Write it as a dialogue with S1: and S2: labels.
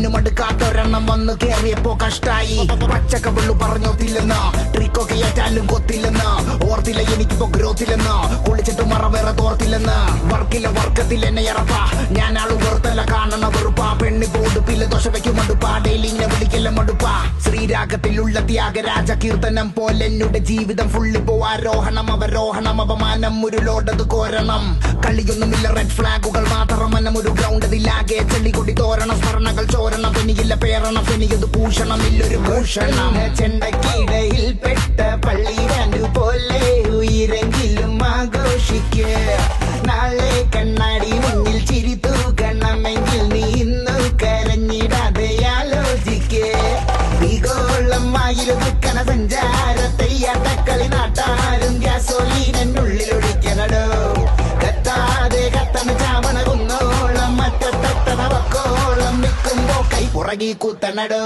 S1: എന്നിനും അടുക്കാത്തൊരെണ്ണം വന്ന് കേറിയപ്പോ കഷ്ടായി. പച്ചക്കവെള്ളു പറഞ്ഞോത്തില്ലെന്ന് ട്രിക്കൊക്കെ ഏറ്റാലും കൊത്തില്ലെന്ന് ഓർത്തില്ല എനിക്കിപ്പോ ഗ്രോത്തില്ലെന്ന് കുളിച്ചിട്ട് മറ വേറെ തോർത്തില്ലെന്ന് വർക്കില്ല വർക്കത്തിൽ എന്നെ ഇറപ്പാ ഞാൻ ആള് വെറുത്തല്ല കാണണ വെറുപ്പാ പെണ്ണി പോടുപ്പില്ല ദോശ വയ്ക്കും മടുപ്പാ ഡെയിലി ഇങ്ങനെ വിളിക്കല്ല മടുപ്പാ ശ്രീരാഗത്തിലുള്ള ത്യാഗരാജ കീർത്തനം പോലെ എന്നുടെ ജീവിതം ഫുള്ളിപ്പോ ആരോഹണം അവരോഹണം അപമാനം ഒരു ലോഡത് കോരണം കളിയൊന്നുമില്ല റെഡ് ഫ്ലാഗുകൾ മാത്രം മനം ഒരു ഗ്രൗണ്ട് അതിലാകെ ചെളി കൊടി തോരണം സ്മരണകൾ ചോരണം പെനിയില്ല പേരണം പെനിയത് ഭൂഷണം ഇല്ലൊരു ഭൂഷണം ചെണ്ടക്കിടയിൽ പെട്ട പള്ളിരാണ്ടു പോലെ ഉയരെങ്കിലും ആഘോഷിക്ക് നാളെ കണ്ണാടി മുന്നിൽ ചിരി തൂക്കണമെങ്കിൽ നീ ഇന്നു കരഞ്ഞിടാതെ ആലോചിക്ക് ഭീകോളമായിരു ദുഃഖന സഞ്ചാരത്തെയ്യാട്ടക്കളി നാട്ടാരും ഗ്യാസോലീനുള്ളിൽ ഒഴിക്കണടോ കത്താതെ കത്തണ ചാമണ കുന്നോളം മറ്റത്തണ വക്കോളം നിൽക്കുമ്പോ കൈ പുറകി കുത്തണടോ.